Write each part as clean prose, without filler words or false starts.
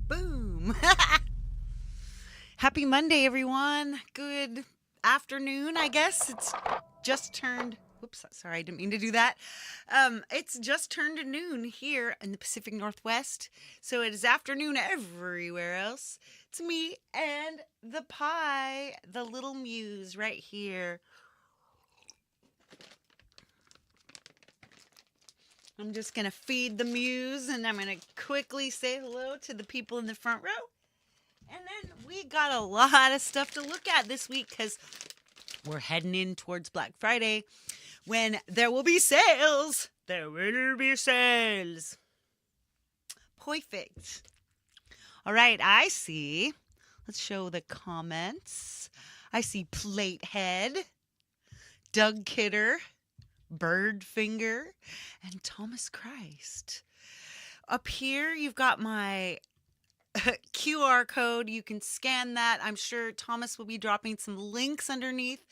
Boom. Happy Monday, everyone. Good afternoon, I guess. It's just turned. Whoops, sorry, I didn't mean to do that. It's just turned to noon here in the Pacific Northwest, so it is afternoon everywhere else. It's me and the pie, the little muse right here. I'm just gonna feed the muse, and I'm gonna quickly say hello to the people in the front row. And then we got a lot of stuff to look at this week because we're heading in towards Black Friday when there will be sales. There will be sales. Perfect. All right, I see. Let's show the comments. I see Platehead, Doug Kidder, Birdfinger, and Thomas Christ. Up here, you've got my QR code. You can scan that. I'm sure Thomas will be dropping some links underneath,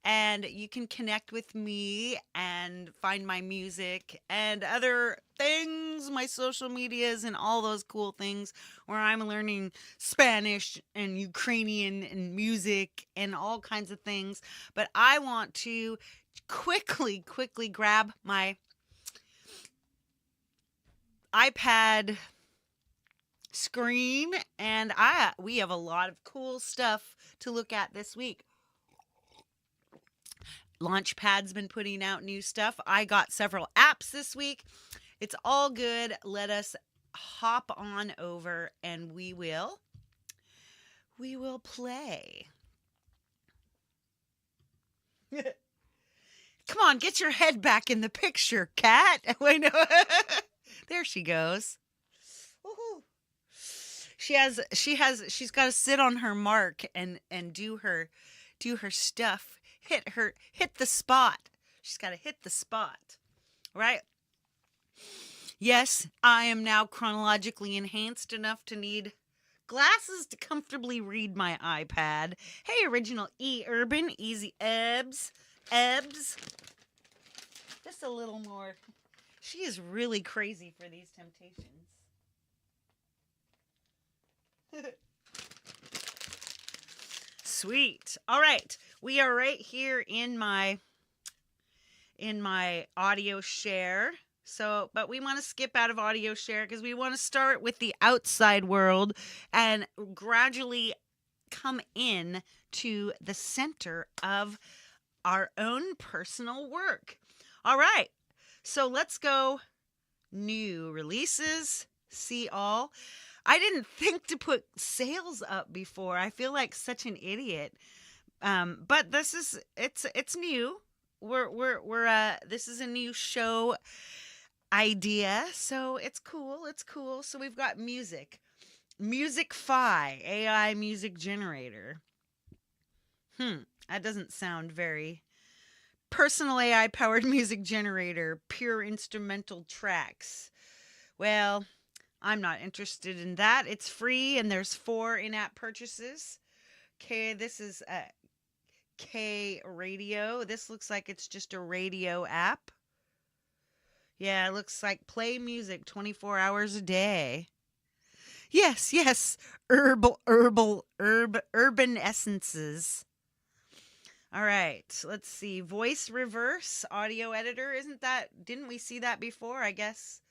and you can connect with me and find my music and other things, my social medias, and all those cool things where I'm learning Spanish and Ukrainian and music and all kinds of things. But I want to quickly grab my iPad screen, and we have a lot of cool stuff to look at this week. Launchpad's been putting out new stuff. I got several apps this week. It's all good. Let us hop on over and we will play. Come on, get your head back in the picture, cat. Wait, no. There she goes. Woohoo. She's got to sit on her mark and do her stuff. Hit the spot. She's got to hit the spot. Right? Yes, I am now chronologically enhanced enough to need glasses to comfortably read my iPad. Hey, original Urban, easy Ebbs. Just a little more. She is really crazy for these temptations. Sweet. All right. We are right here in my audio share. So, but we want to skip out of audio share because we want to start with the outside world and gradually come in to the center of our own personal work. All right. So let's go new releases, see all. I didn't think to put sales up before. I feel like such an idiot. But this is it's new. This is a new show idea, so it's cool. It's cool. So we've got music. Musicfy, AI music generator. That doesn't sound very personal AI powered music generator, pure instrumental tracks. Well, I'm not interested in that. It's free and there's 4 in-app purchases. Okay, this is K Radio. This looks like it's just a radio app. Yeah, it looks like play music 24 hours a day. Yes. Urban essences. All right, let's see. Voice reverse audio editor. Didn't we see that before? I guess.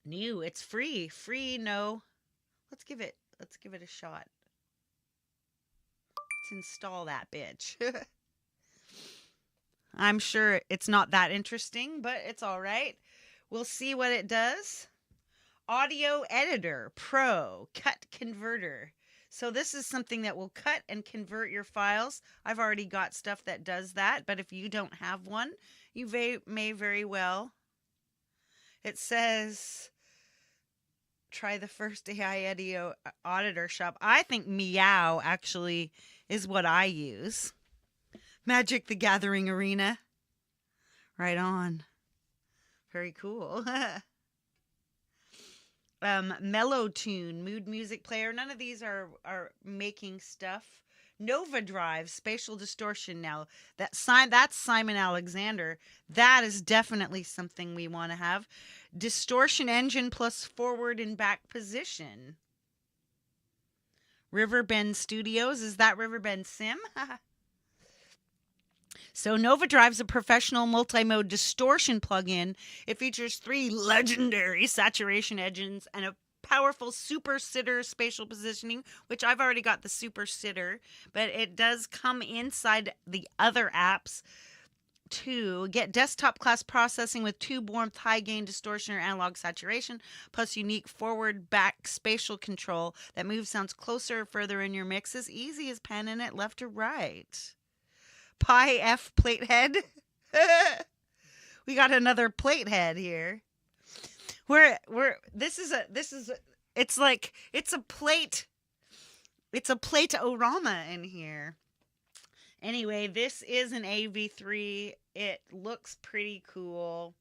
New. It's free. No. Let's give it a shot. Let's install that bitch. I'm sure it's not that interesting, but it's all right. We'll see what it does. Audio editor pro cut converter. So this is something that will cut and convert your files. I've already got stuff that does that, but if you don't have one, you may very well. It says, try the first AI auditor shop. I think Meow actually is what I use. Magic the Gathering Arena. Right on. Very cool. Mellow Tune, mood music player. None of these are making stuff. Nova Drive, spatial distortion. Now that's Simon Alexander. That is definitely something we want to have. Distortion engine plus forward and back position. Riverbend Studios. Is that Riverbend Sim? So Nova Drive's a professional multi-mode distortion plugin. It features 3 legendary saturation engines and a powerful super sitter spatial positioning, which I've already got the super sitter, but it does come inside the other apps to get desktop class processing with tube warmth, high gain distortion or analog saturation, plus unique forward back spatial control that moves sounds closer or further in your mix, as easy as panning it left or right. Pi F plate head. We got another plate head here. It's a plate-orama in here. Anyway, this is an AV3. It looks pretty cool.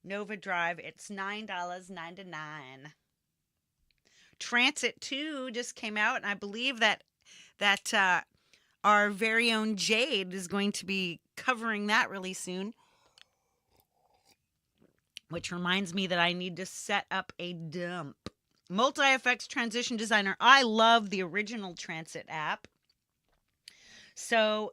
Nova Drive. It's $9.99. Transit 2 just came out, and I believe that our very own Jade is going to be covering that really soon. Which reminds me that I need to set up a dump. Multi-effects transition designer. I love the original Transit app. So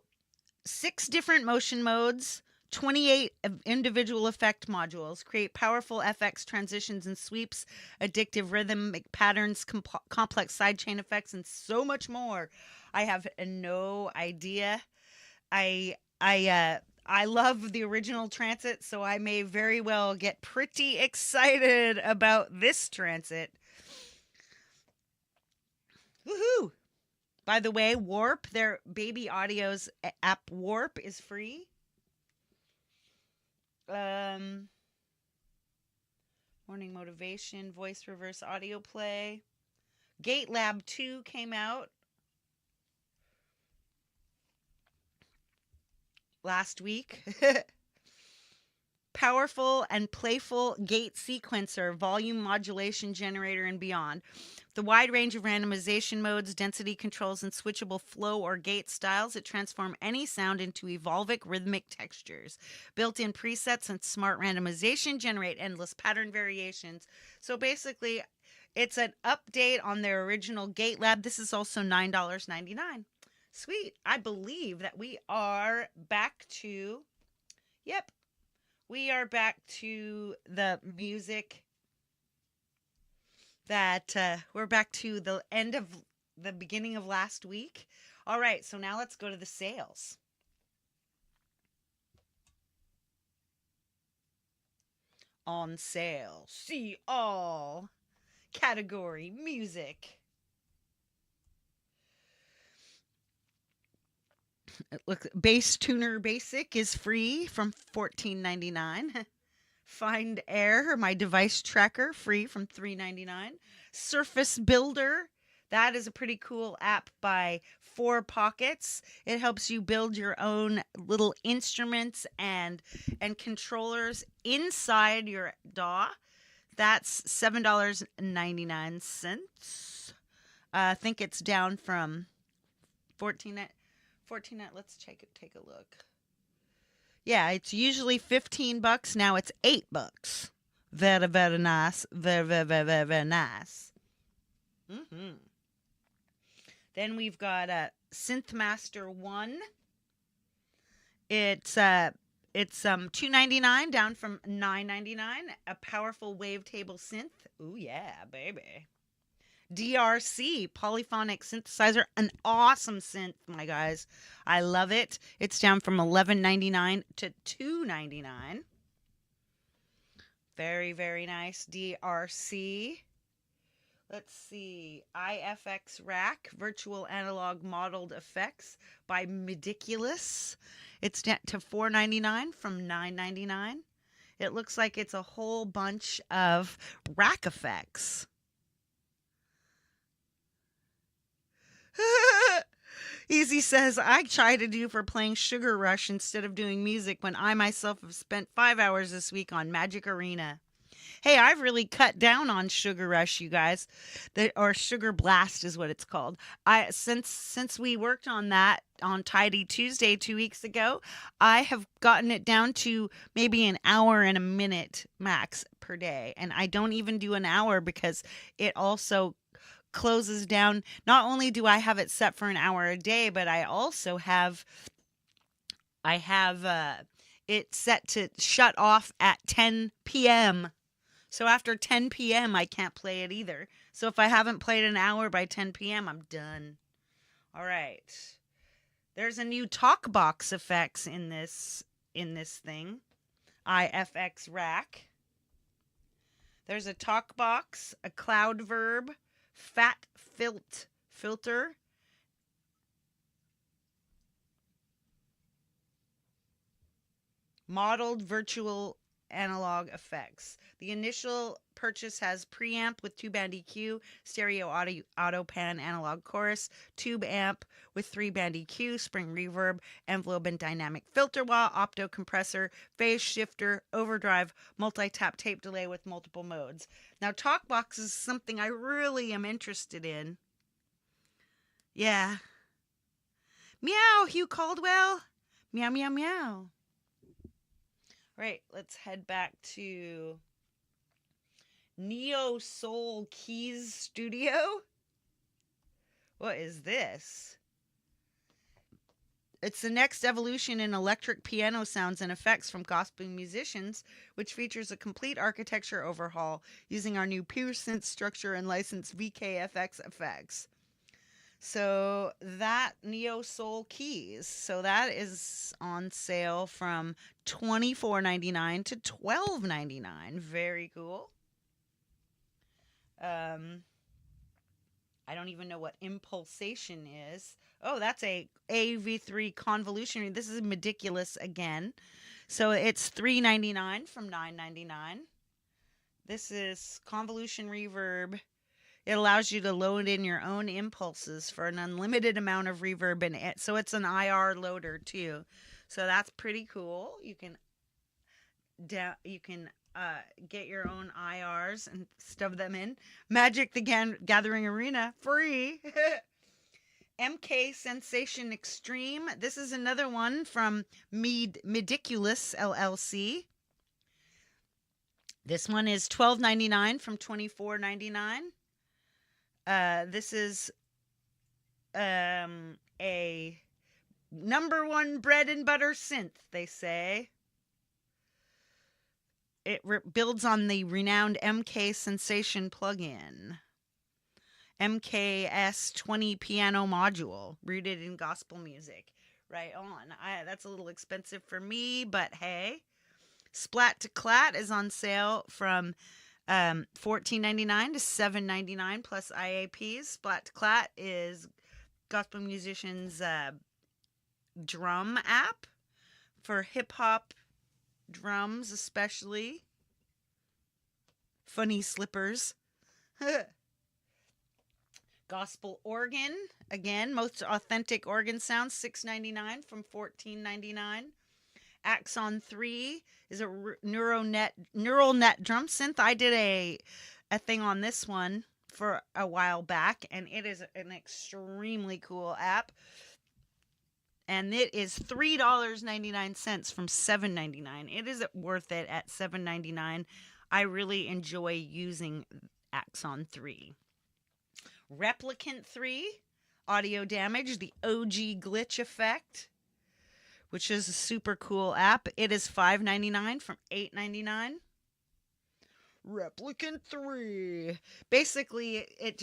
6 different motion modes, 28 individual effect modules, create powerful FX transitions and sweeps, addictive rhythmic patterns, complex sidechain effects, and so much more. I have no idea. I love the original Transit, so I may very well get pretty excited about this Transit. Woohoo! By the way, Warp, their Baby Audio's app Warp is free. Morning motivation, voice reverse audio play. Gate Lab 2 came out last week. Powerful and playful gate sequencer, volume modulation generator, and beyond. The wide range of randomization modes, density controls, and switchable flow or gate styles, it transforms any sound into evolvic rhythmic textures. Built-in presets and smart randomization generate endless pattern variations. So basically, it's an update on their original Gate Lab. This is also $9.99. Sweet. I believe that we are back to, we are back to the music that we're back to the end of the beginning of last week. All right, so now let's go to the sales. On sale. See all. Category music. Look, Bass Tuner Basic is free from $14.99. Find Air, my device tracker, free from $3.99. Surface Builder, that is a pretty cool app by 4 Pockets. It helps you build your own little instruments and controllers inside your DAW. That's $7.99. I think it's down from $14. Let's take a look. Yeah, it's usually $15. Now it's $8. Very, very nice. Very, very, very, very nice. Then we've got a Synthmaster 1. It's $2.99 down from $9.99. A powerful wavetable synth. Ooh yeah, baby. DRC, polyphonic synthesizer, an awesome synth, my guys. I love it. It's down from $11.99 to $2.99. Very, very nice. DRC. Let's see. IFX Rack, virtual analog modeled effects by Mediculous. It's down to $4.99 from $9.99. It looks like it's a whole bunch of rack effects. Easy says, I try to do for playing Sugar Rush instead of doing music when I myself have spent 5 hours this week on Magic Arena. Hey, I've really cut down on Sugar Rush, you guys. Or Sugar Blast is what it's called. I since we worked on that on Tidy Tuesday 2 weeks ago, I have gotten it down to maybe an hour and a minute max per day. And I don't even do an hour because it also closes down. Not only do I have it set for an hour a day, but I have it set to shut off at 10 p.m. So after 10 p.m., I can't play it either. So if I haven't played an hour by 10 p.m., I'm done. All right. There's a new talk box effects in this thing. IFX rack. There's a talk box, a cloud verb, fat filter, modeled virtual analog effects. The initial purchase has preamp with 2-band EQ, stereo auto pan analog chorus, tube amp with 3-band EQ, spring reverb, envelope and dynamic filter wah, opto compressor, phase shifter, overdrive, multi-tap tape delay with multiple modes. Now TalkBox is something I really am interested in. Yeah. Meow, Hugh Caldwell. Meow, meow, meow. Right, let's head back to Neo Soul Keys Studio. What is this? It's the next evolution in electric piano sounds and effects from gospel musicians, which features a complete architecture overhaul using our new pure synth structure and licensed VKFX effects. So that Neo Soul Keys. So that is on sale from $24.99 to $12.99. Very cool. I don't even know what impulsation is. Oh, that's a AV3 convolution. This is ridiculous again. So it's $3.99 from $9.99. This is convolution reverb. It allows you to load in your own impulses for an unlimited amount of reverb in it. So it's an IR loader too. So that's pretty cool. You can get your own IRs and stuff them in. Magic the Gathering Arena free. MK Sensation Extreme. This is another one from Mediculous LLC. This one is $12.99 from $24.99. This is a number one bread and butter synth, they say. It builds on the renowned MK Sensation plugin. MKS 20 piano module, rooted in gospel music. Right on. That's a little expensive for me, but hey. Splat to Clat is on sale from $14.99 to $7.99 plus IAPs. Splat to Clat is gospel musicians' drum app for hip hop drums, especially. Funny slippers. Gospel organ, again, most authentic organ sounds, $6.99 from $14.99. Axon 3 is a neural net drum synth. I did a thing on this one for a while back, and it is an extremely cool app. And it is $3.99 from $7.99. It is worth it at $7.99. I really enjoy using Axon 3. Replicant 3, Audio Damage, the OG glitch effect, which is a super cool app. It is $5.99 from $8.99. Replicant 3. Basically, it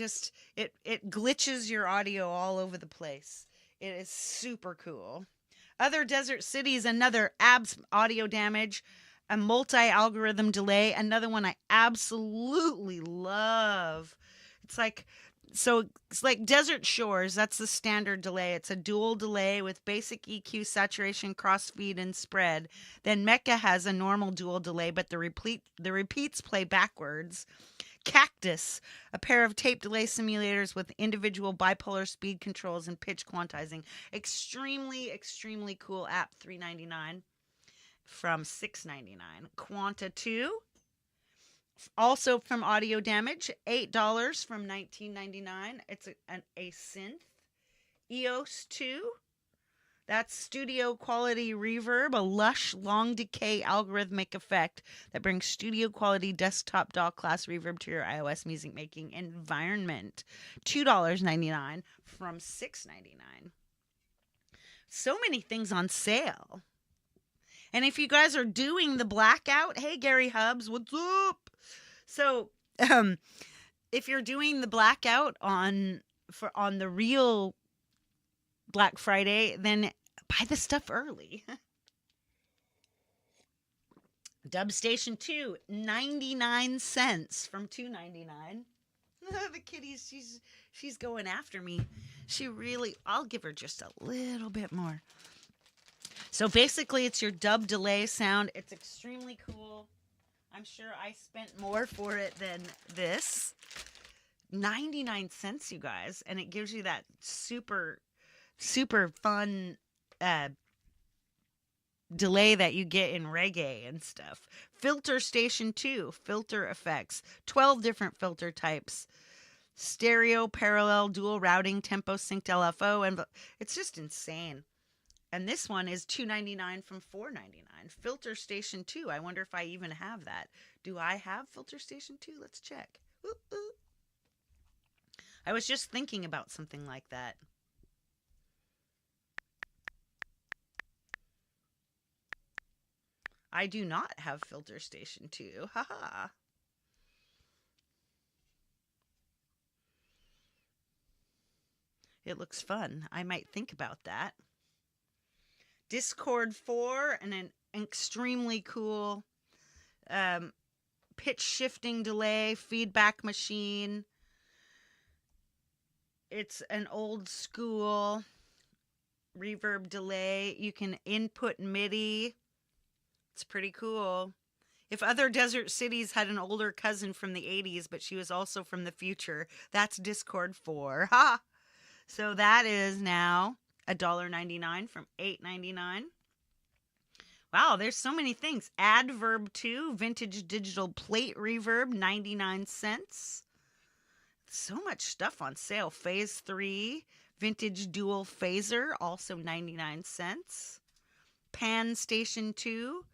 glitches your audio all over the place. It is super cool. Other Desert Cities, another ABS Audio Damage, a multi-algorithm delay, another one I absolutely love. It's like Desert Shores, that's the standard delay. It's a dual delay with basic EQ, saturation, crossfeed, and spread. Then Mecca has a normal dual delay, but the repeats play backwards. Cactus, a pair of tape delay simulators with individual bipolar speed controls and pitch quantizing. Extremely, extremely cool app, $3.99 from $6.99. Quanta 2, Also from Audio Damage, $8 from 1999. It's a synth. EOS 2. That's studio quality reverb, a lush, long decay algorithmic effect that brings studio quality desktop DAW class reverb to your iOS music making environment. $2.99 from $6.99. So many things on sale. And if you guys are doing the blackout, hey Gary Hubs, what's up? So, um, if you're doing the blackout on the real Black Friday, then buy the stuff early. Dub Station 2, 99 cents from $2.99. The kitty's she's going after me. She really, I'll give her just a little bit more. So basically it's your dub delay sound. It's extremely cool. I'm sure I spent more for it than this. 99 cents, you guys, and it gives you that super fun delay that you get in reggae and stuff. Filter Station 2, filter effects, 12 different filter types. Stereo, parallel, dual routing, tempo synced LFO, and it's just insane. And this one is $2.99 from $4.99. Filter Station 2. I wonder if I even have that. Do I have Filter Station 2? Let's check. Ooh, ooh. I was just thinking about something like that. I do not have Filter Station 2. Haha. It looks fun. I might think about that. Discord 4 and an extremely cool pitch shifting delay, feedback machine. It's an old school reverb delay. You can input MIDI. It's pretty cool. If other desert cities had an older cousin from the 80s, but she was also from the future, that's Discord 4. Ha! So that is now $1.99 from $8.99. Wow, there's so many things. Adverb 2, vintage digital plate reverb, 99 cents. So much stuff on sale. Phase 3, vintage dual phaser, also 99 cents. Pan Station 2,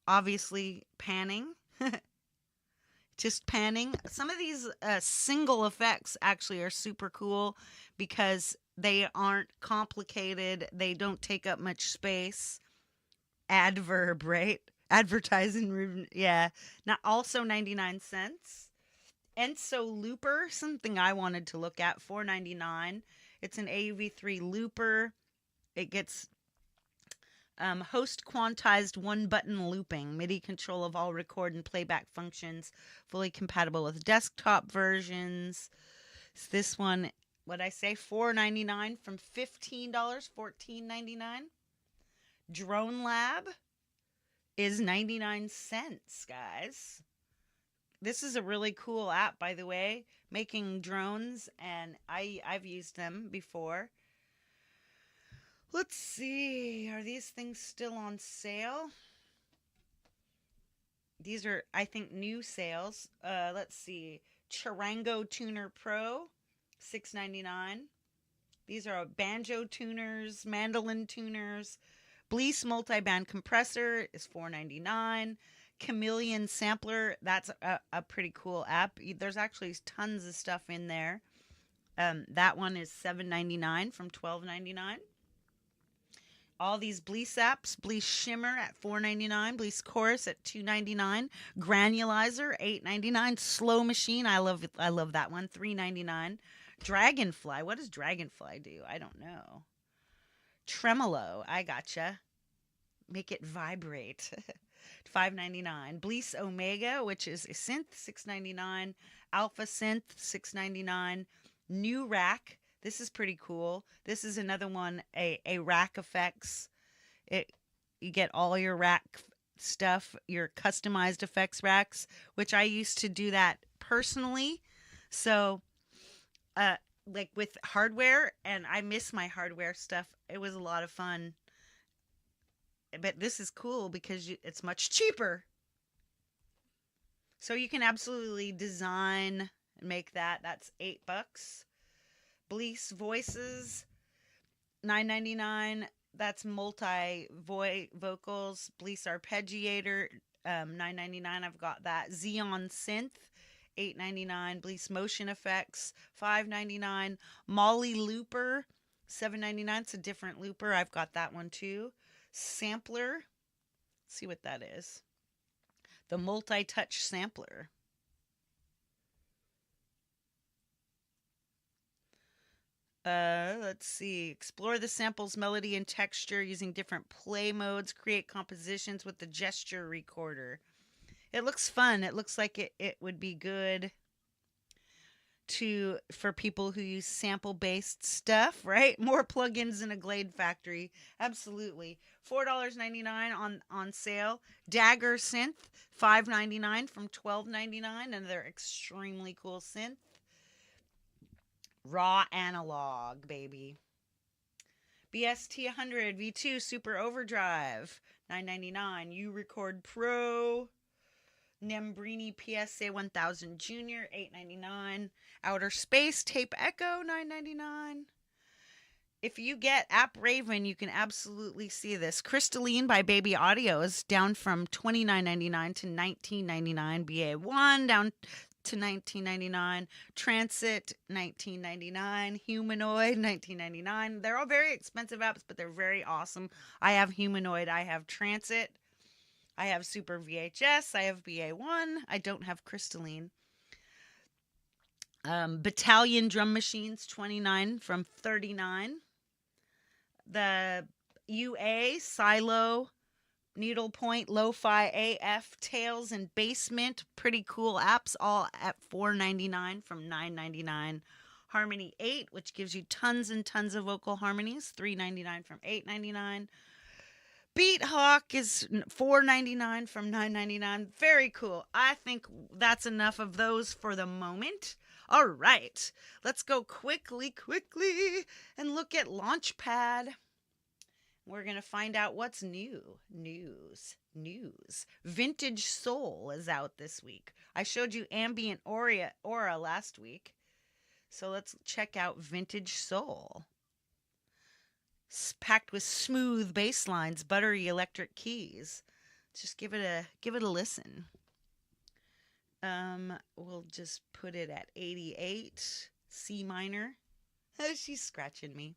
obviously panning. Just panning. Some of these single effects actually are super cool because they aren't complicated. They don't take up much space. Adverb, right? Advertising, yeah. Not also 99 cents. Enso Looper, something I wanted to look at, $4.99. It's an AUV3 looper. It gets host quantized one button looping, MIDI control of all record and playback functions, fully compatible with desktop versions. It's this one, what'd I say, $4.99 from $15, $14.99. Drone Lab is 99 cents, guys. This is a really cool app, by the way, making drones, and I've used them before. Let's see, are these things still on sale? These are, I think, new sales. Let's see, Charango Tuner Pro, $6.99. These are banjo tuners, mandolin tuners. Bleece multiband compressor is $4.99. Chameleon sampler, that's a pretty cool app. There's actually tons of stuff in there. That one is $7.99 from $12.99. All these Bleece apps, Bleece Shimmer at $4.99, Bleece Chorus at $2.99, Granulizer $8.99, Slow Machine, I love that one, $3.99. Dragonfly, what does Dragonfly do? I don't know. Tremolo, I gotcha. Make it vibrate. $5.99. Bleece Omega, which is a synth, $6.99. Alpha Synth, $6.99. New Rack. This is pretty cool. This is another one, a rack effects. You get all your rack stuff, your customized effects racks, which I used to do that personally. So, like with hardware, and I miss my hardware stuff. It was a lot of fun. But this is cool because it's much cheaper. So you can absolutely design and make that. That's $8. Bleece Voices, $9.99. That's multi vocals. Bleece Arpeggiator, $9.99. I've got that. Xeon Synth, $8.99. Bleece Motion Effects, $5.99. Molly Looper, $7.99. It's a different looper. I've got that one too. Sampler. Let's see what that is. The multi-touch sampler. Let's see. Explore the sample's melody and texture using different play modes. Create compositions with the gesture recorder. It looks fun. It looks like it would be good for people who use sample-based stuff, right? More plugins in a Glade factory. Absolutely. $4.99 on sale. Dagger Synth, $5.99 from $12.99, and they're extremely cool synth. Raw analog, baby. BST 100 V2 Super Overdrive, $9.99. U Record Pro. Nembrini PSA 1000 Junior, $8.99. Outer Space Tape Echo, $9.99. If you get App Raven, you can absolutely see this. Crystalline by Baby Audio is down from $29.99 to $19.99. BA1 down to $19.99. Transit, $19.99. Humanoid, $19.99. They're all very expensive apps, but they're very awesome. I have Humanoid. I have Transit. I have Super VHS. I have BA1. I don't have Crystalline. Battalion Drum Machines, $29 from $39. The UA, Silo, Needlepoint, Lo-Fi AF, Tails, and Basement. Pretty cool apps, all at $4.99 from $9.99. Harmony 8, which gives you tons and tons of vocal harmonies, $3.99 from $8.99. Beat Hawk is $4.99 from $9.99. Very cool. I think that's enough of those for the moment. All right, let's go quickly, and look at Launchpad. We're going to find out what's new. News. Vintage Soul is out this week. I showed you Ambient Aura last week. So let's check out Vintage Soul. It's packed with smooth bass lines, buttery electric keys. Just give it a listen. We'll just put it at 88, C minor. She's scratching me.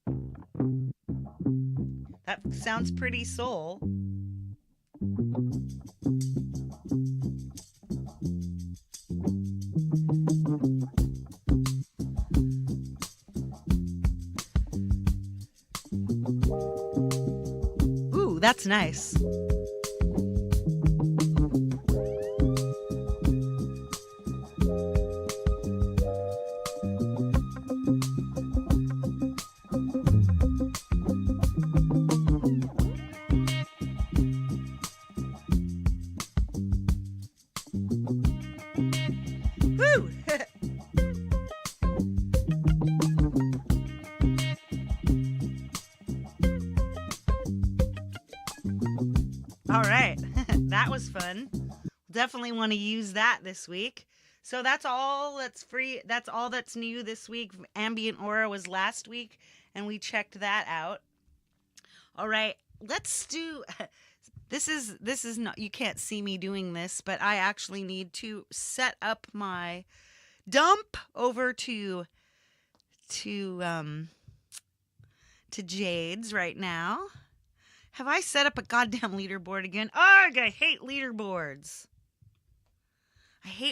That sounds pretty soul. Ooh, that's nice. Woo! All right, that was fun. Definitely want to use that this week. So that's all that's free. That's all that's new this week. Ambient Aura was last week, and we checked that out. All right, let's do. This is not. You can't see me doing this, but I actually need to set up my dump over to Jade's right now. Have I set up a goddamn leaderboard again? Ugh, I hate leaderboards.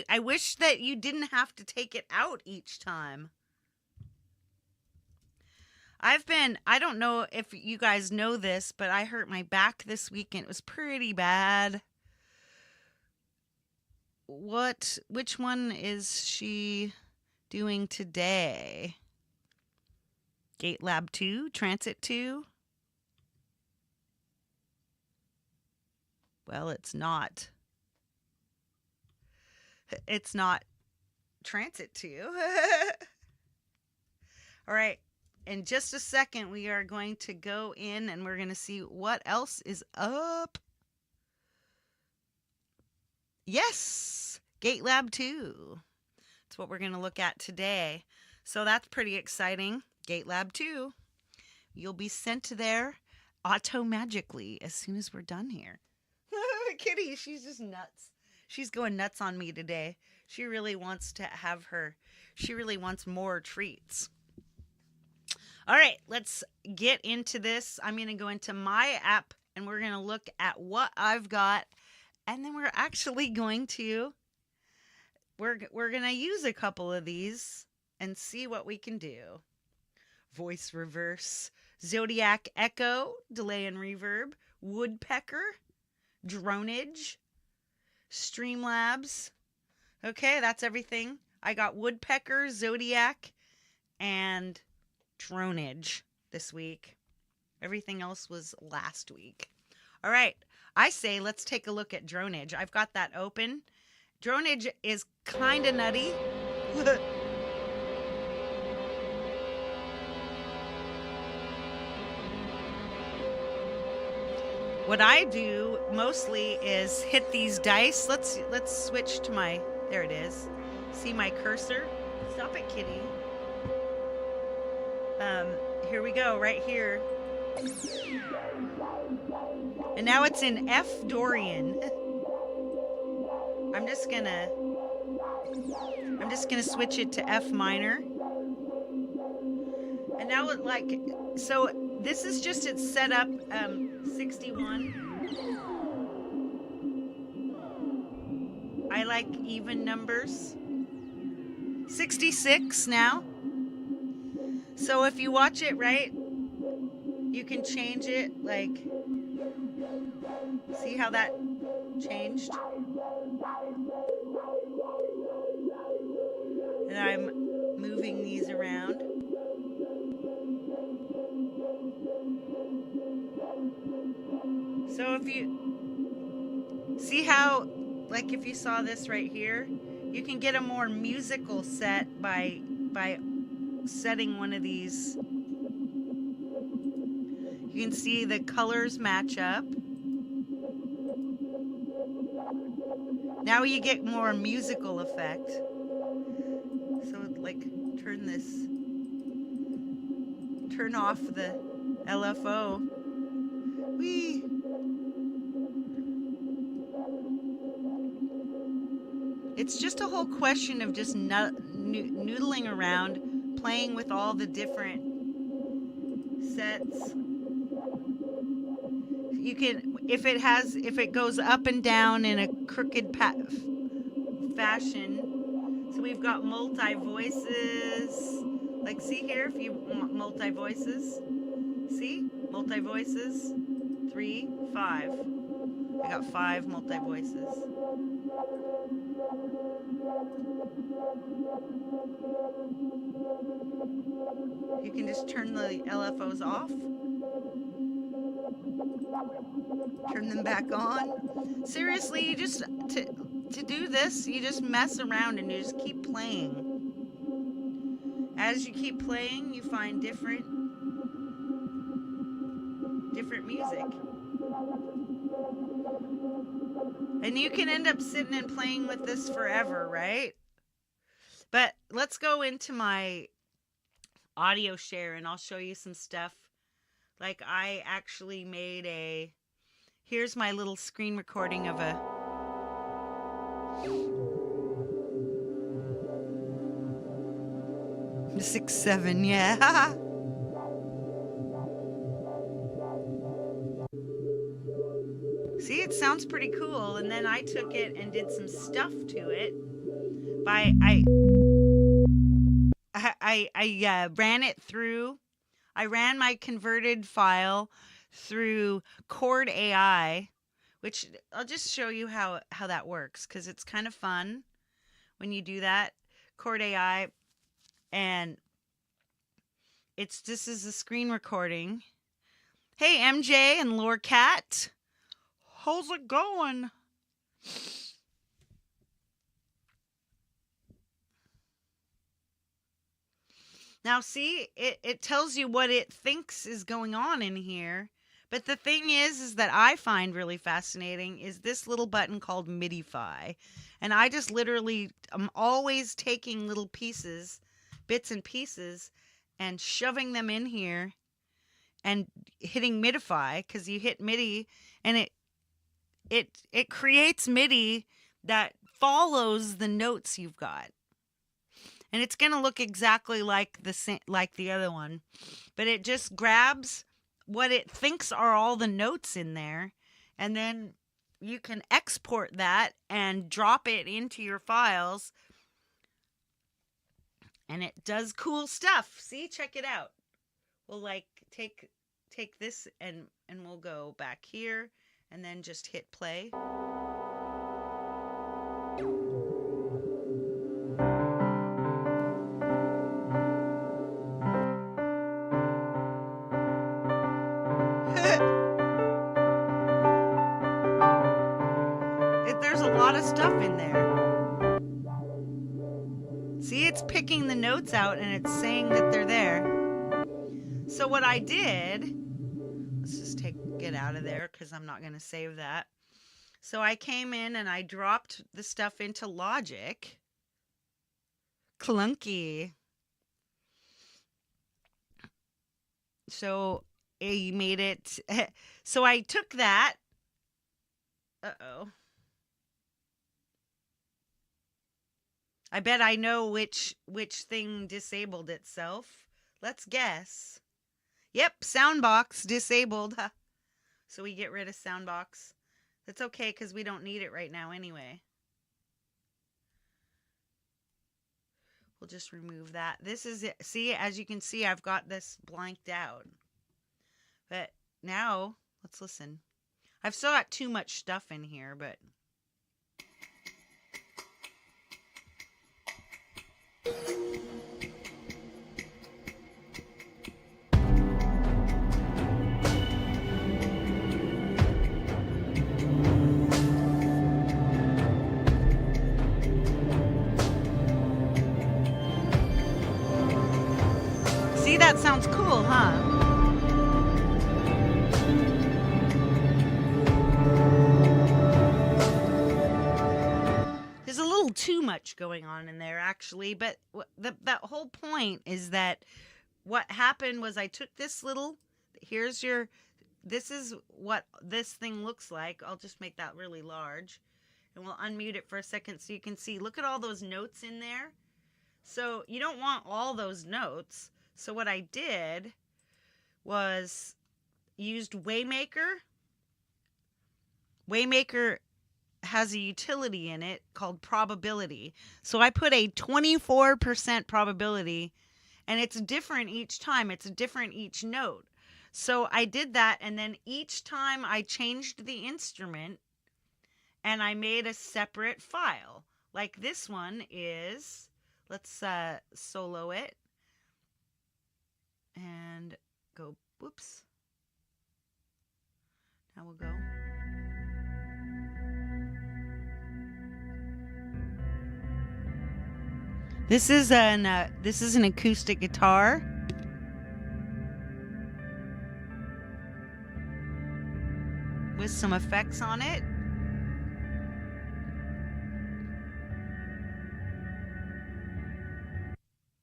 I wish that you didn't have to take it out each time. I don't know if you guys know this, but I hurt my back this week and it was pretty bad. Which one is she doing today? Gate Lab 2, Transit 2? Well, it's not. It's not Transit 2. All right. In just a second, we are going to go in and we're going to see what else is up. Yes. Gate Lab 2. That's what we're going to look at today. So that's pretty exciting. Gate Lab 2. You'll be sent there auto-magically as soon as we're done here. Kitty, she's just nuts. She's going nuts on me today. She really wants more treats. All right, let's get into this. I'm going to go into my app and we're going to look at what I've got. And then we're actually going to use a couple of these and see what we can do. Voice reverse, Zodiac Echo, delay and reverb, Woodpecker, Dronage, Streamlabs. Okay, that's everything. I got Woodpecker, Zodiac, and Dronage this week. Everything else was last week. All right, I say let's take a look at Dronage. I've got that open. Dronage is kind of nutty. What I do mostly is hit these dice. Let's switch to my, there it is. See my cursor? Stop it, kitty. Here we go, right here. And now it's in F Dorian. I'm just gonna switch it to F minor. And now it so this is just its setup, 61. I like even numbers. 66 now. So if you watch it right, you can change it, see how that changed? And I'm moving these around. So if you see how, if you saw this right here, you can get a more musical set by setting one of these. You can see the colors match up. Now you get more musical effect. So turn off the LFO. Whee! It's just a whole question of just noodling around, playing with all the different sets. You can, if it goes up and down in a crooked fashion. So we've got multi-voices. See here, if you want multi-voices. See? Multi-voices. 3, 5. I got 5 multi-voices. You can just turn the LFOs off. Turn them back on. Seriously, you just, to do this, you just mess around and you just keep playing. As you keep playing, you find different music. And you can end up sitting and playing with this forever, right? But let's go into my audio share and I'll show you some stuff. I actually made here's my little screen recording of a 6-7, yeah. See, it sounds pretty cool. And then I took it and did some stuff to it. I ran it through. I ran my converted file through Chord AI, which I'll just show you how that works because it's kind of fun when you do that. Chord AI, and this is a screen recording. Hey MJ and Lore Cat, how's it going? Now see, it tells you what it thinks is going on in here, But the thing is that I find really fascinating is this little button called Midify. And I just literally, I'm always taking little pieces, bits and pieces, and shoving them in here and hitting midify, because you hit MIDI and it creates MIDI that follows the notes you've got. And it's going to look exactly like the other one, but it just grabs what it thinks are all the notes in there, and then you can export that and drop it into your files, and it does cool stuff. See, check it out. We'll like take this and we'll go back here and then just hit play. There's a lot of stuff in there. See, it's picking the notes out and it's saying that they're there. So what I did, let's just get out of there because I'm not going to save that. So I came in and I dropped the stuff into Logic. Clunky. So I made it. So I took that. Uh-oh. I bet I know which thing disabled itself. Let's guess. Yep, Soundbox disabled. So we get rid of Soundbox. That's okay because we don't need it right now anyway. We'll just remove that. This is it. See, as you can see, I've got this blanked out. But now, let's listen. I've still got too much stuff in here, but... See, that sounds cool, huh? There's a little too much going on in there, actually, but that whole point is that what happened was I took this little, this is what this thing looks like. I'll just make that really large, and we'll unmute it for a second so you can see. Look at all those notes in there. So you don't want all those notes. So what I did was used Waymaker. Waymaker has a utility in it called probability. So I put a 24% probability, and it's different each time. It's different each note. So I did that, and then each time I changed the instrument and I made a separate file. Like this one is, let's solo it. And go, whoops. Now we'll go. This is an acoustic guitar. With some effects on it.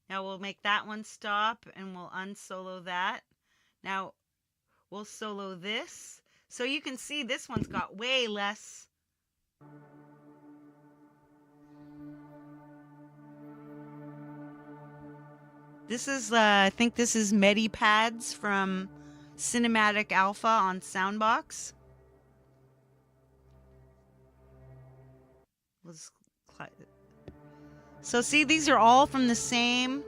Now we'll make that one stop and we'll unsolo that. Now we'll solo this. So you can see this one's got way less. This is, I think this is Medipads from Cinematic Alpha on Soundbox. So see, these are all from the same.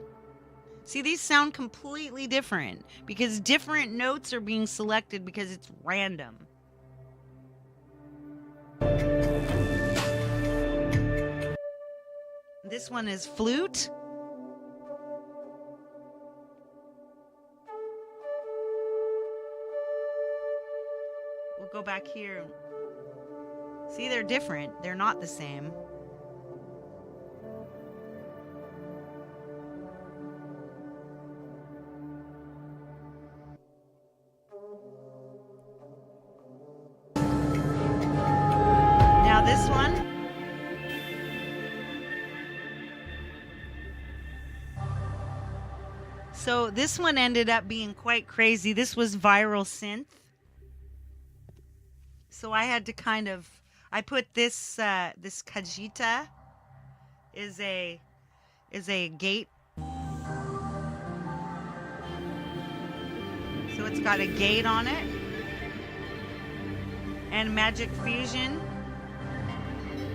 See, these sound completely different because different notes are being selected because it's random. This one is flute. We'll go back here. See, they're different. They're not the same. So this one ended up being quite crazy. This was viral synth. So I had to kind of, I put this this Kajita is a gate. So it's got a gate on it. And Magic Fusion,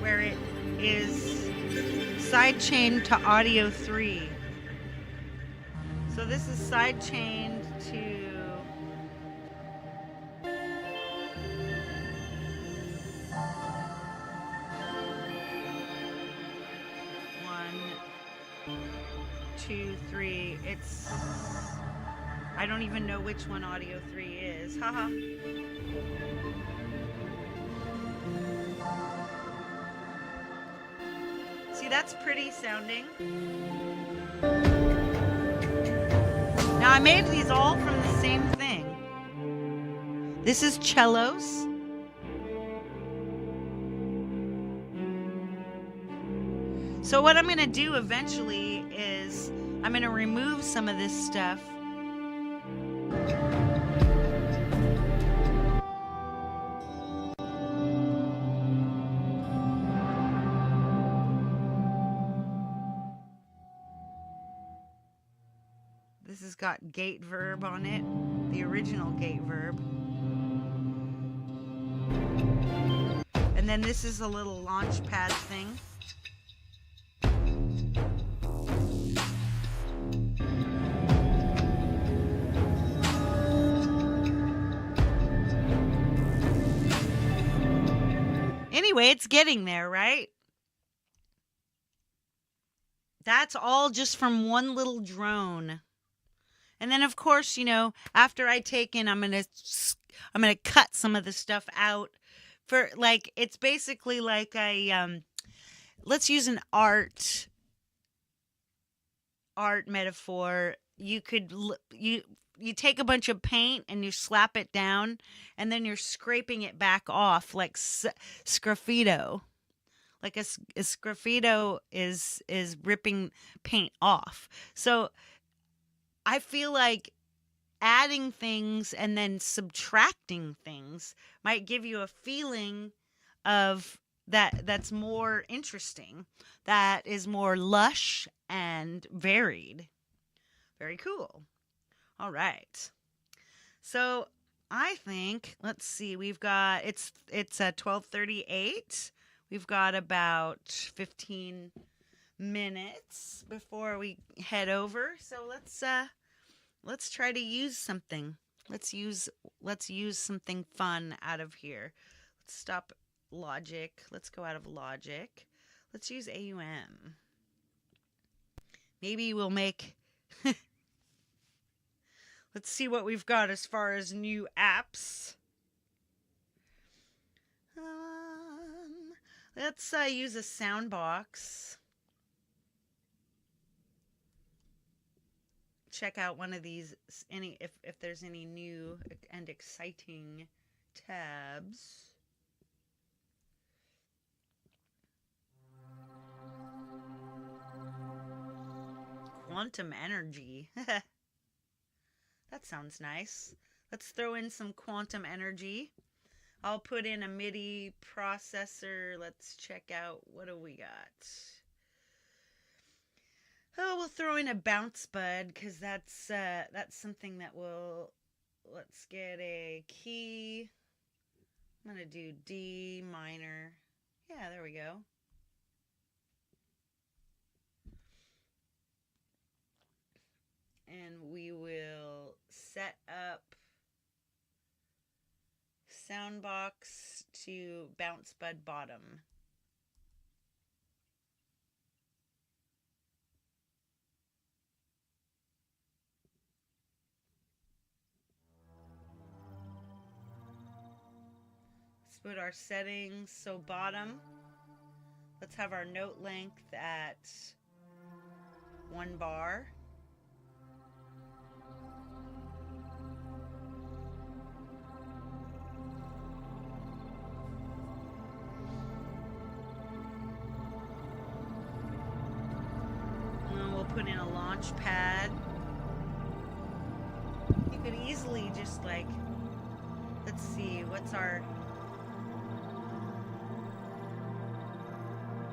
where it is sidechained to Audio 3. So this is sidechained to one, two, three. It's, I don't even know which one Audio 3 is. Haha. See, that's pretty sounding. Now I made these all from the same thing. This is cellos. So what I'm going to do eventually is I'm going to remove some of this stuff. This has got gate verb on it, the original gate verb. And then this is a little launch pad thing. Anyway, it's getting there, right? That's all just from one little drone. And then, of course, you know, after I take in, I'm gonna cut some of the stuff out. For like, it's basically like a let's use an art metaphor. You could you take a bunch of paint and you slap it down, and then you're scraping it back off like sgraffito. Like a sgraffito is ripping paint off. So I feel like adding things and then subtracting things might give you a feeling of that's more interesting, that is more lush and varied. Very cool. All right. So I think, let's see, we've got, it's 12:38. We've got about 15 minutes before we head over. So let's try to use something. Let's use something fun out of here. Let's stop Logic. Let's go out of Logic. Let's use AUM. Maybe we'll make let's see what we've got as far as new apps. Let's use a Soundbox. Check out one of these, if there's any new and exciting tabs. Quantum energy. That sounds nice. Let's throw in some quantum energy. I'll put in a MIDI processor. Let's check out, what do we got? Oh, we'll throw in a bounce bud, because that's something that will, let's get a key. I'm going to do D minor. Yeah, there we go. And we will set up Soundbox to bounce bud bottom. Let's put our settings, so bottom. Let's have our note length at 1 bar. And we'll put in a launch pad. could easily just like, let's see, what's our,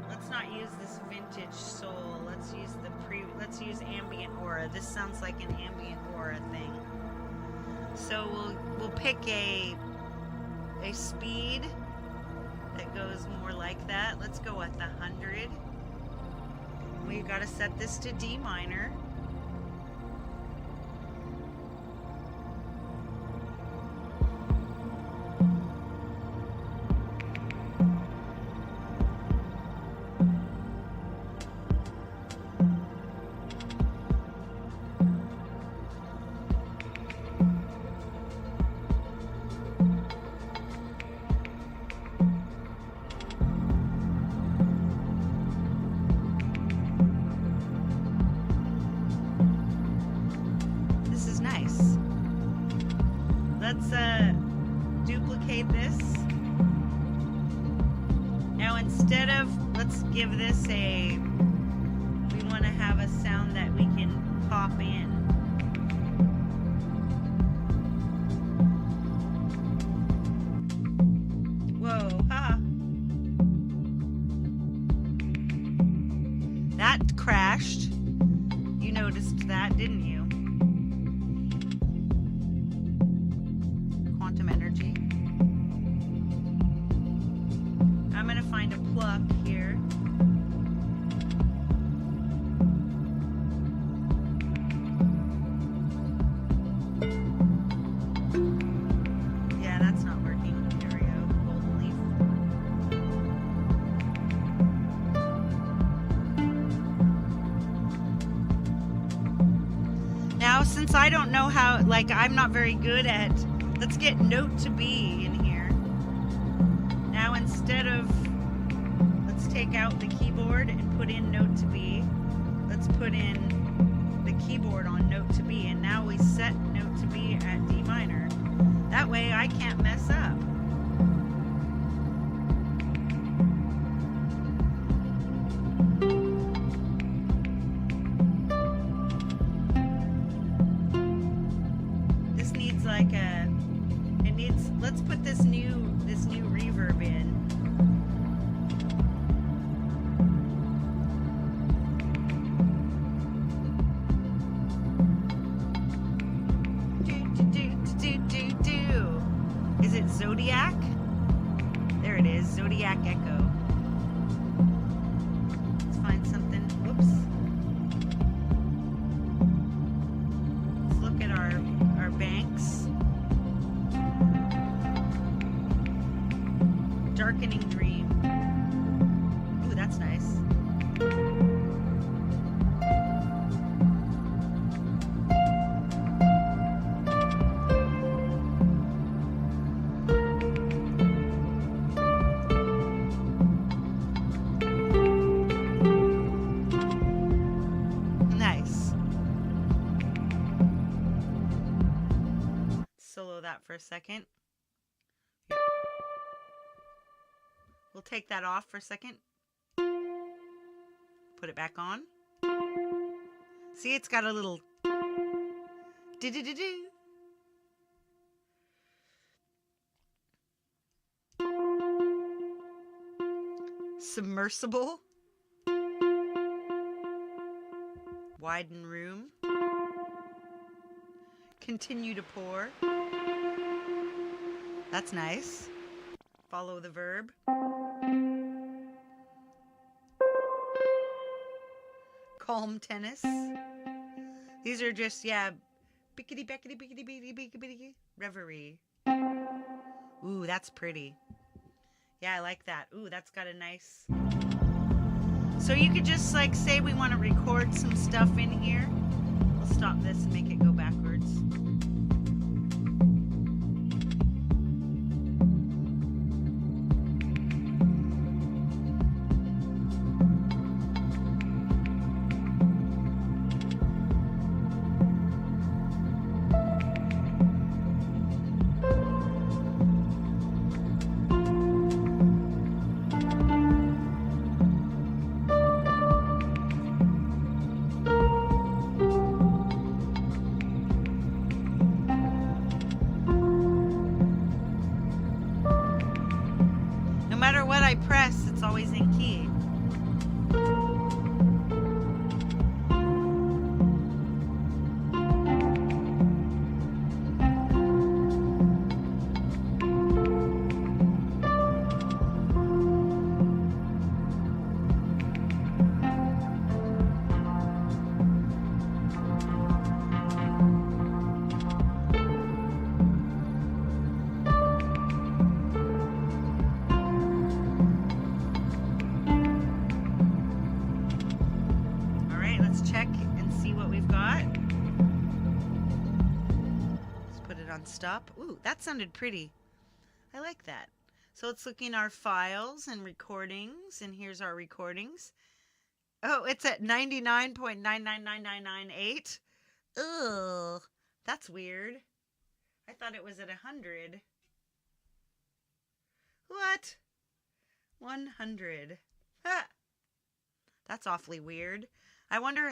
let's not use this vintage soul. Let's use ambient aura. This sounds like an ambient aura thing. So we'll pick a speed that goes more like that. Let's go at the 100. We've got to set this to D minor. Let's duplicate this. Now instead of, let's give this we want to have a sound that we can pop in. Whoa, ha. That crashed. You noticed that, didn't you? Energy. I'm going to find a pluck here. Yeah, that's not working. There we go. Golden leaf. Now, since I don't know how, like, I'm not very good at, let's get note to be in here. Now instead of, let's take out the keyboard and put in note to be. Let's put in the keyboard on note to be, and now we set note to be at D minor. That way I can't mess up. This needs like a, let's put this new reverb in. Do. Is it Zodiac? There it is, Zodiac Echo. Let's find something. Whoops. Let's look at our banks. Darkening Dream. Ooh, that's nice. Nice. Solo that for a second. We'll take that off for a second. Put it back on. See, it's got a little do-do-do-do. Submersible. Widen room. Continue to pour. That's nice. Follow the verb. Calm tennis. These are just, yeah, bickety beckety bickety bickety bickety bickety reverie. Ooh, that's pretty. Yeah, I like that. Ooh, that's got a nice. So you could just like say we want to record some stuff in here. We'll stop this and make it go backwards. I press, it's always in key. Check and see what we've got. Let's put it on stop. Ooh, that sounded pretty. I like that. So let's look in our files and recordings, and here's our recordings. Oh, it's at 99.999998. Ugh, that's weird. I thought it was at 100. What? 100. Ha! That's awfully weird. I wonder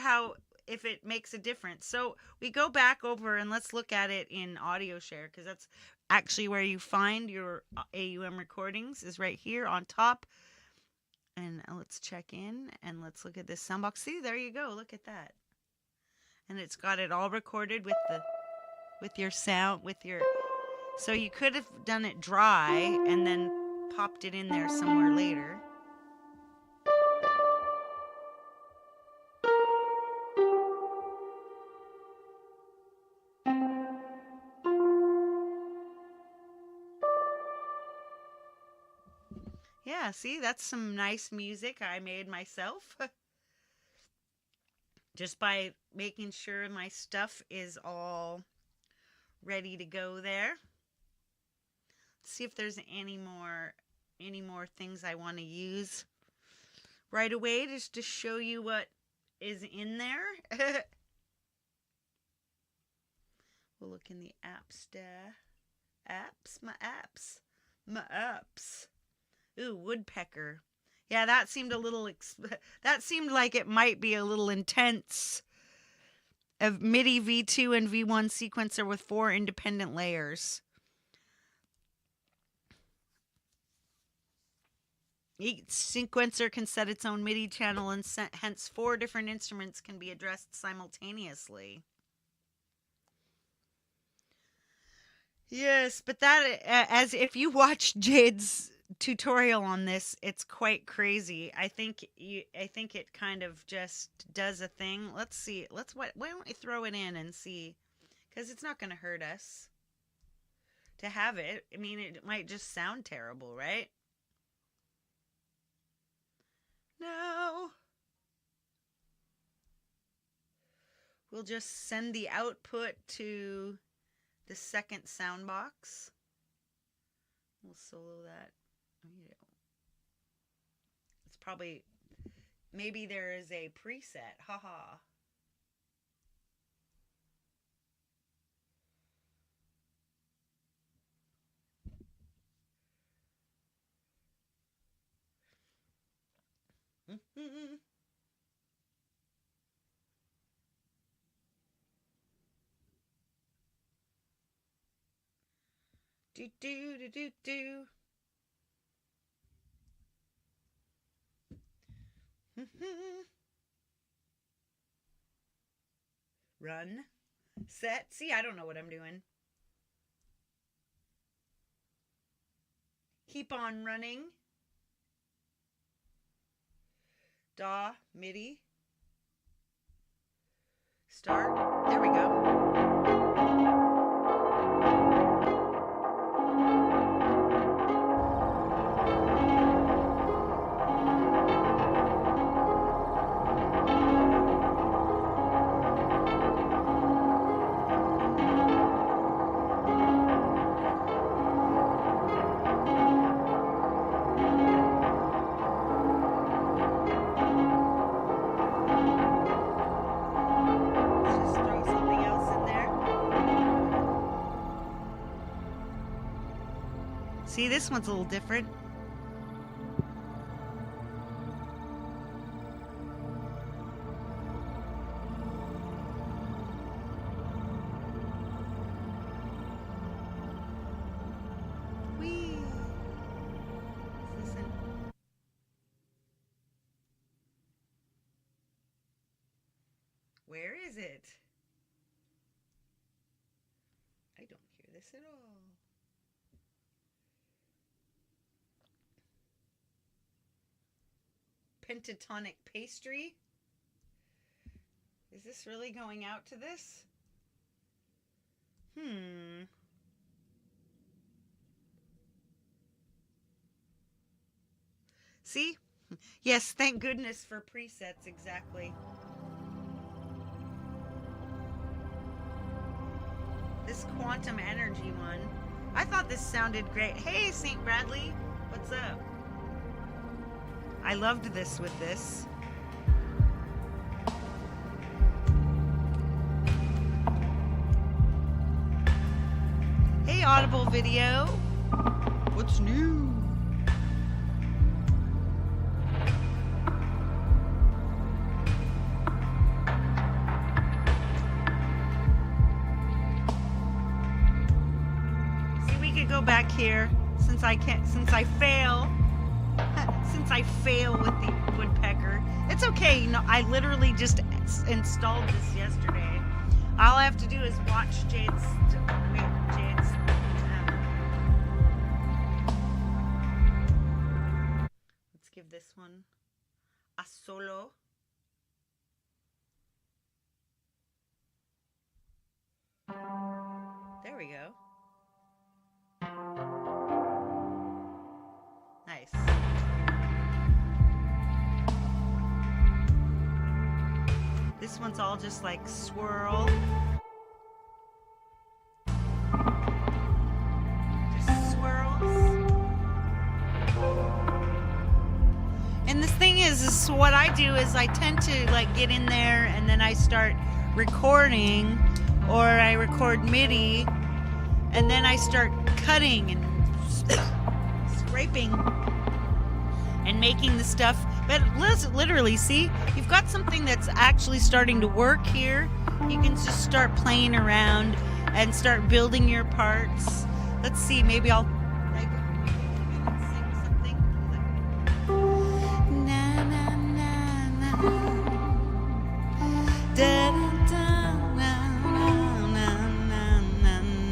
if it makes a difference. So we go back over and let's look at it in audio share, because that's actually where you find your AUM recordings, is right here on top. And let's check in and let's look at this soundbox. See, there you go. Look at that. And it's got it all recorded with your sound, so you could have done it dry and then popped it in there somewhere later. Yeah, see, that's some nice music I made myself. Just by making sure my stuff is all ready to go there. Let's see if there's any more things I want to use right away, just to show you what is in there. We'll look in the apps. My apps. Ooh, woodpecker. Yeah, that seemed a little, that seemed like it might be a little intense. A MIDI V2 and V1 sequencer with 4 independent layers. Each sequencer can set its own MIDI channel, and hence 4 different instruments can be addressed simultaneously. Yes, but that, as if you watch Jade's tutorial on this, it's quite crazy. I think it kind of just does a thing. Let's see. Why don't we throw it in and see? Because it's not going to hurt us to have it. I mean, it might just sound terrible, right? No. We'll just send the output to the second sound box. We'll solo that. It's probably, maybe there is a preset. Haha. Do do do do do. Run. Set. See, I don't know what I'm doing. Keep on running. DAW, MIDI. Start. There we go. See, this one's a little different. Whee! Listen. is it? I don't hear this at all. Pentatonic pastry? Is this really going out to this? See? Yes, thank goodness for presets, exactly. This quantum energy one. I thought this sounded great. Hey, St. Bradley, what's up? I loved this with this. Hey, Audible Video. What's new? See, we could go back here since I fail with the woodpecker. It's okay, you know, I literally just installed this yesterday. All I have to do is watch Jade's let's give this one a solo. There we go. Nice. This one's all just like swirl. Just swirls. And the thing is what I do is I tend to like get in there and then I start recording, or I record MIDI and then I start cutting and scraping and making the stuff. But literally, see, you've got something that's actually starting to work here. You can just start playing around and start building your parts. Let's see, maybe I'll sing something. Na na na na. Da da na na na na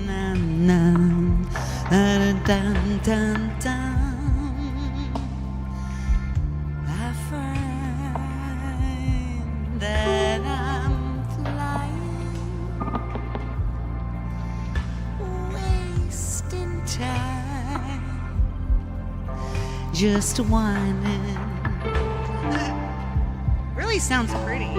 na na. Da da da. That I'm flying, wasting time, just whining. Really sounds pretty.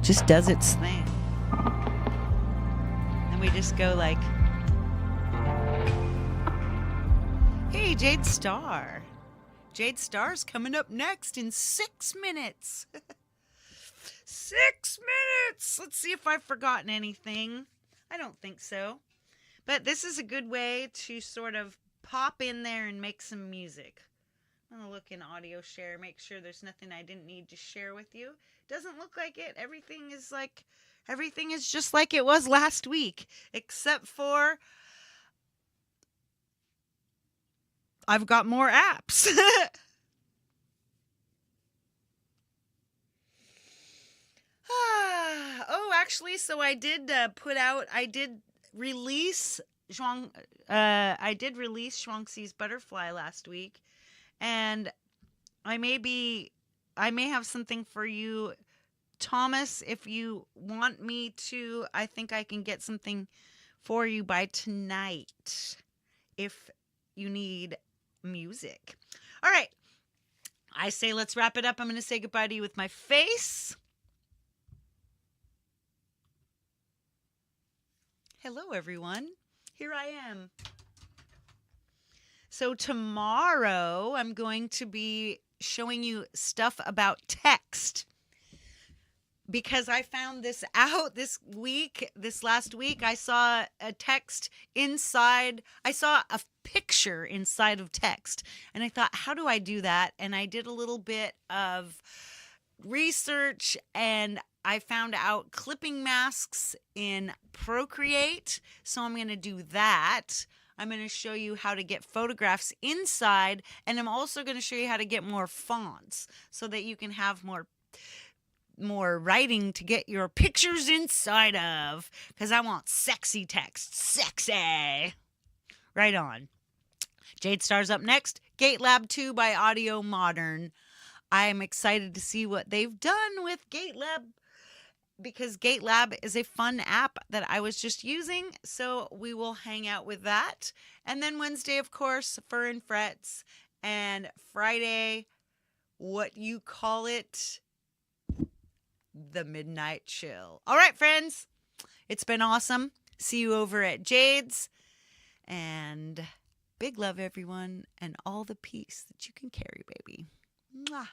Just does its thing. And we just go like, hey, Jade Star. Jade Star's coming up next in 6 minutes. 6 minutes! Let's see if I've forgotten anything. I don't think so. But this is a good way to sort of pop in there and make some music. I'm going to look in audio share, make sure there's nothing I didn't need to share with you. Doesn't look like it. Everything is just like it was last week, except for I've got more apps. Oh, actually, so I did release Shuangxi's Butterfly last week, and I may have something for you, Thomas, if you want me to. I think I can get something for you by tonight if you need music. All right. I say let's wrap it up. I'm going to say goodbye to you with my face. Hello, everyone. Here I am. So tomorrow I'm going to be showing you stuff about text, because I found this out this last week. I saw a text inside. I saw a picture inside of text, and I thought, how do I do that? And I did a little bit of research, and I found out clipping masks in Procreate. So I'm going to do that. I'm going to show you how to get photographs inside, and I'm also going to show you how to get more fonts so that you can have more writing to get your pictures inside of, because I want sexy text. Sexy. Right on. Jade Star's up next. Gate Lab 2 by Audio Modern. I am excited to see what they've done with Gate Lab, because Gate Lab is a fun app that I was just using, so we will hang out with that. And then Wednesday, of course, Fur and Frets, and Friday, what you call it, the Midnight Chill. All right, friends, it's been awesome. See you over at Jade's, and big love, everyone, and all the peace that you can carry, baby. Mwah.